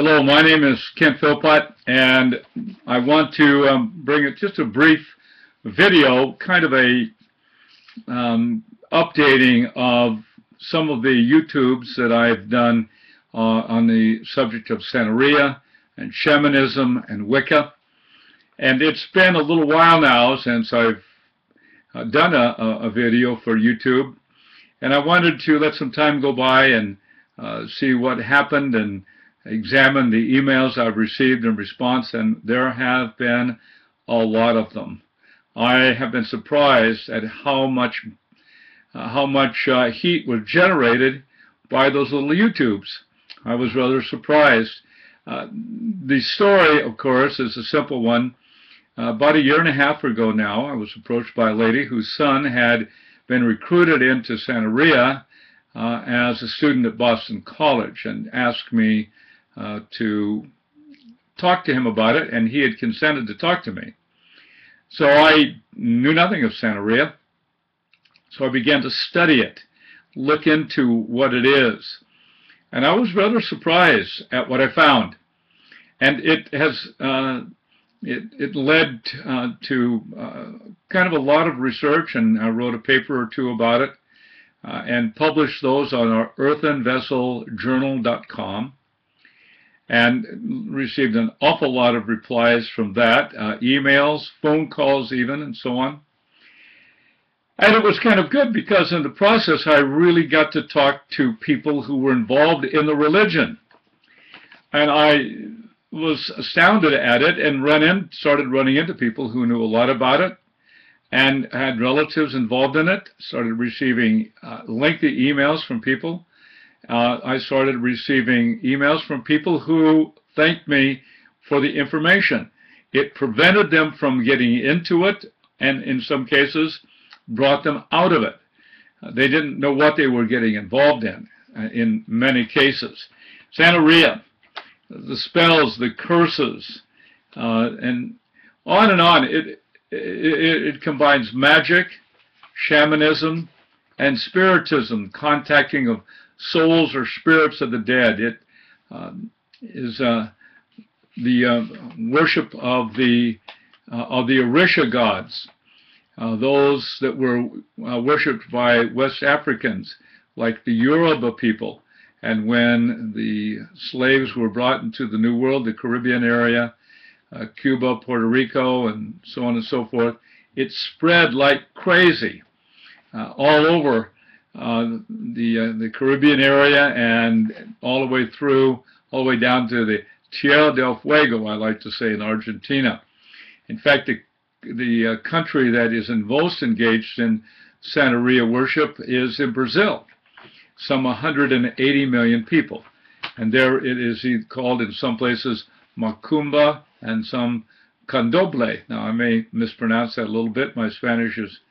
Hello, my name is Philpott, and I want to bring just a brief video, kind of a updating of some of the YouTubes that I've done on the subject of Santeria and Shamanism and Wicca. And it's been a little while now since I've done a video for YouTube, and I wanted to let some time go by and see what happened and examine the emails I've received in response, and there have been a lot of them. I have been surprised at how much heat was generated by those little YouTubes. I was rather surprised. The story, of course, is a simple one. About a year and a half ago now, I was approached by a lady whose son had been recruited into Santeria as a student at Boston College, and asked me to talk to him about it, and he had consented to talk to me. So I knew nothing of Santeria, so I began to study it, look into what it is, and I was rather surprised at what I found. And it has it led to kind of a lot of research, and I wrote a paper or two about it and published those on our earthandvesseljournal.com, and received an awful lot of replies from that, emails, phone calls even, and so on. And it was kind of good, because in the process I really got to talk to people who were involved in the religion. And I was astounded at it, and started running into people who knew a lot about it and had relatives involved in it. Started receiving lengthy emails from people. I started receiving emails from people who thanked me for the information. It prevented them from getting into it, and in some cases brought them out of it. They didn't know what they were getting involved in many cases. Santeria, the spells, the curses, and on. It combines magic, shamanism, and spiritism, contacting of souls or spirits of the dead. It is the worship of the Orisha gods, those that were worshipped by West Africans, like the Yoruba people. And when the slaves were brought into the New World, the Caribbean area, Cuba, Puerto Rico, and so on and so forth, it spread like crazy all over the Caribbean area, and all the way down to the Tierra del Fuego, I like to say, in Argentina. In fact, the country that is most engaged in Santeria worship is in Brazil, some 180 million people. And there it is called in some places Macumba and some Candomblé. Now, I may mispronounce that a little bit. My Spanish is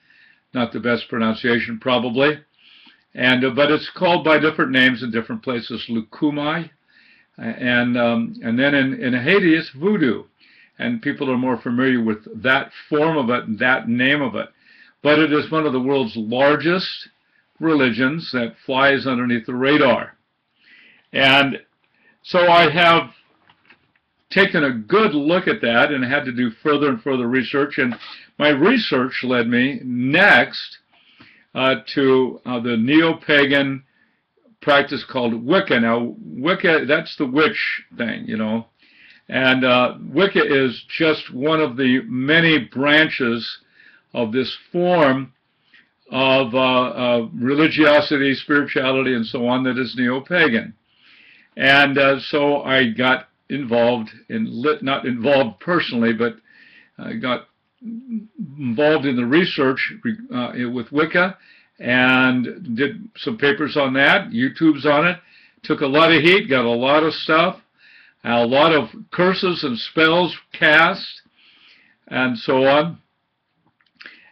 not the best pronunciation, probably. But it's called by different names in different places. Lucumai, and then in Haiti it's voodoo, and people are more familiar with that form of it and that name of it. But it is one of the world's largest religions that flies underneath the radar. And so I have taken a good look at that and had to do further and further research, and my research led me next to the neo-pagan practice called Wicca. Now, Wicca, that's the witch thing, you know. And Wicca is just one of the many branches of this form of religiosity, spirituality, and so on that is neo-pagan. And so I got involved not involved personally, but got involved in the research with Wicca, and did some papers on that, YouTubes on it. Took a lot of heat, got a lot of stuff, a lot of curses and spells cast, and so on.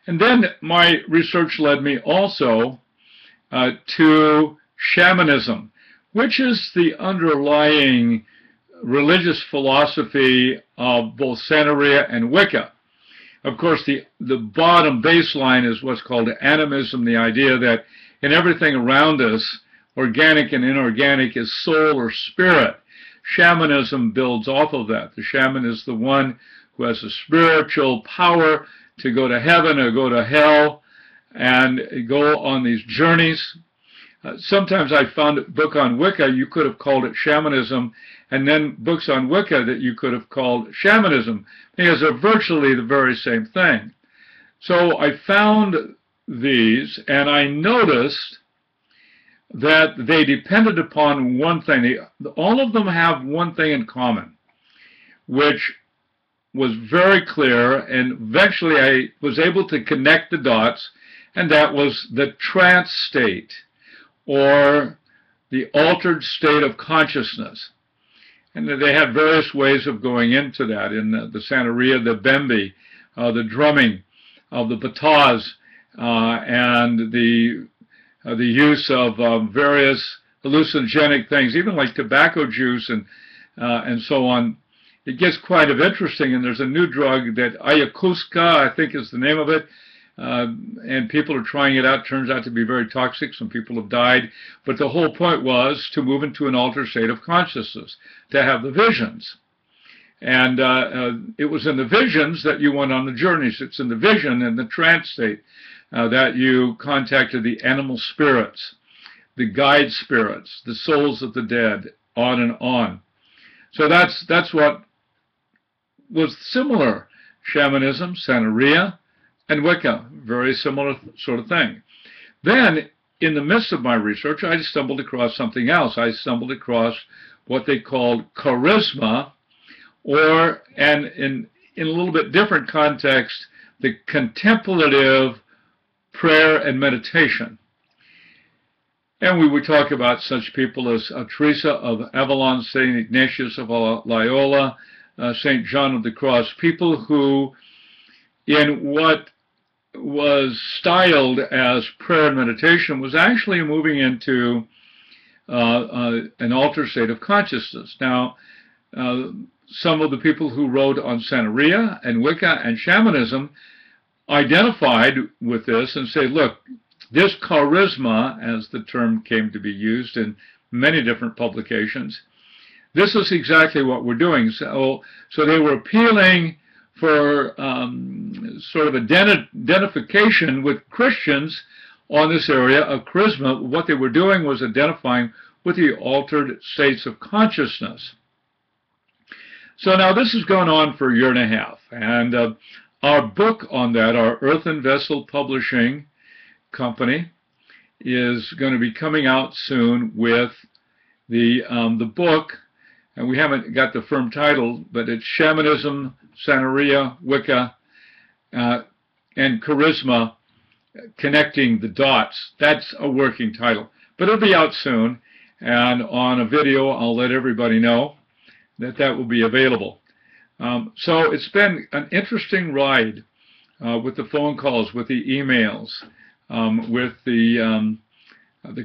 And then my research led me also to shamanism, which is the underlying religious philosophy of both Santeria and Wicca. Of course, the bottom baseline is what's called animism, the idea that in everything around us, organic and inorganic, is soul or spirit. shamanism builds off of that. The shaman is the one who has a spiritual power to go to heaven or go to hell and go on these journeys. Sometimes I found a book on Wicca, you could have called it shamanism, and then books on Wicca that you could have called shamanism, because they're virtually the very same thing. So I found these, and I noticed that they depended upon one thing. All of them have one thing in common, which was very clear, and eventually I was able to connect the dots, and that was the trance state, or the altered state of consciousness. And they have various ways of going into that. In the Santeria, the bembe, the drumming of the bataz, and the use of various hallucinogenic things, even like tobacco juice and so on. It gets quite interesting, and there's a new drug that ayahuasca, I think is the name of it, and people are trying it out. Turns out to be very toxic. Some people have died. But the whole point was to move into an altered state of consciousness, to have the visions. And it was in the visions that you went on the journeys. It's in the vision and the trance state that you contacted the animal spirits, the guide spirits, the souls of the dead, on and on. So that's what was similar. Shamanism, Santeria, and Wicca, very similar sort of thing. Then, in the midst of my research, I stumbled across something else. I stumbled across what they called charisma, or, and in a little bit different context, the contemplative prayer and meditation. And we would talk about such people as Teresa of Avila, St. Ignatius of Loyola, St. John of the Cross, people who, in what was styled as prayer and meditation, was actually moving into an altered state of consciousness. Now, some of the people who wrote on Santeria and Wicca and shamanism identified with this and say, look, this charisma, as the term came to be used in many different publications, this is exactly what we're doing. So they were appealing for sort of identification with Christians on this area of charisma. What they were doing was identifying with the altered states of consciousness. So now this has gone on for a year and a half, and our book on that, our Earthen Vessel Publishing Company, is going to be coming out soon with the book, and we haven't got the firm title, but it's Shamanism, Santeria, Wicca, and Charisma, Connecting the Dots. That's a working title, but it'll be out soon, and on a video I'll let everybody know that that will be available. So it's been an interesting ride with the phone calls, with the emails, with the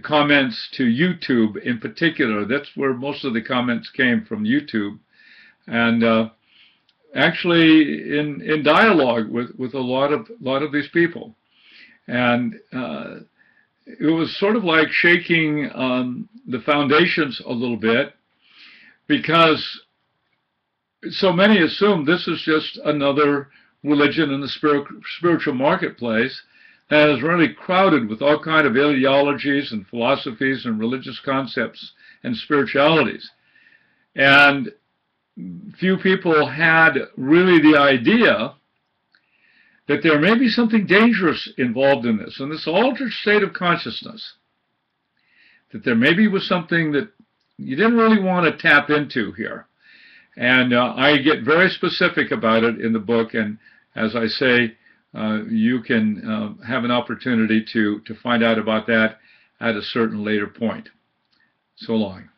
comments to YouTube in particular. That's where most of the comments came, from YouTube, and actually in dialogue with a lot of these people. And it was sort of like shaking the foundations a little bit, because so many assume this is just another religion in the spiritual marketplace that is really crowded with all kinds of ideologies and philosophies and religious concepts and spiritualities. And few people had really the idea that there may be something dangerous involved in this, in this altered state of consciousness, that there maybe was something that you didn't really want to tap into here. And I get very specific about it in the book, and as I say, you can have an opportunity to find out about that at a certain later point. So long.